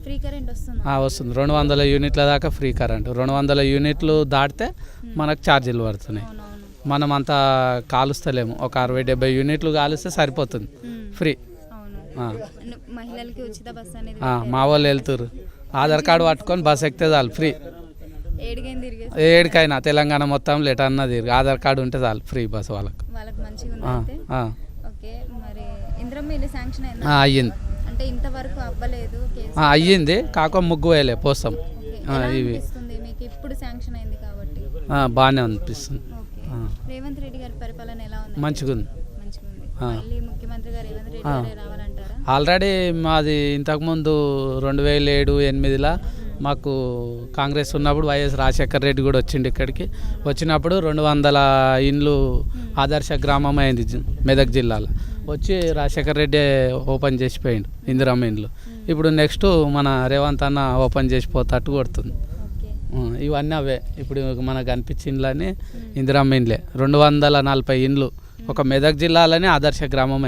Free current వస్తుంది? వస్తుంది. 200 యూనిట్ల దాకా ఫ్రీ కరెంట్. 200 యూనిట్లు దాటితే మనకు ఛార్జీలు పడుతున్నాయి. మనం అంతా కాలుస్తలేము. ఒక 60-70 యూనిట్లు కాలుస్తే సరిపోతుంది ఫ్రీ. మహిళలకి ఉచిత బస్ అనేది మా వాళ్ళు వెళ్తారు. ఆధార్ కార్డు పట్టుకొని బస్ ఎక్కితే చాలు ఫ్రీ. ఏడికైనా తెలంగాణ మొత్తం ఎటన్నా తిరిగి ఆధార్ కార్డు ఉంటే చాలు ఫ్రీ బస్ వాళ్ళకి. మంచిగా. ఓకే, మరి ఇందిరమ్మ ఇల్లు శాంక్షన్ అయ్యింది. అంటే ఇంతవరకు అవ్వలేదు. అయ్యింది, కాక ముగ్గు వేయలే పోస్తాం. ఇవి మీకు ఇప్పుడు శాంక్షన్ అయింది కాబట్టి బాగానే అనిపిస్తుంది. రేవంత్ రెడ్డి గారి పరిపాలన ఎలా ఉంది? మంచిగా ఉంది. మళ్ళీ ముఖ్యమంత్రి గారు రేవంత్ రెడ్డి గారే రావాలంటారా? ఆల్రెడీ మాది ఇంతకుముందు 2007-2008 మాకు కాంగ్రెస్ ఉన్నప్పుడు వైఎస్ రాజశేఖర్ రెడ్డి కూడా వచ్చిండు ఇక్కడికి. వచ్చినప్పుడు 200 ఇండ్లు ఆదర్శ గ్రామం అయింది మెదక్ జిల్లాలో. వచ్చి రాజశేఖర్ రెడ్డి ఓపెన్ చేసిపోయిండు ఇందిరమ్మ ఇండ్లు. ఇప్పుడు నెక్స్ట్ మన రేవంత్ అన్న ఓపెన్ చేసిపోతట్టు కొడుతుంది. ఇవన్నీ అవే ఇప్పుడు మనకు అనిపించిన ఇండ్లని ఇందిరమ్మ ఇండ్లే. 240 ఇండ్లు ఒక మెదక్ జిల్లాలోనే ఆదర్శ గ్రామం.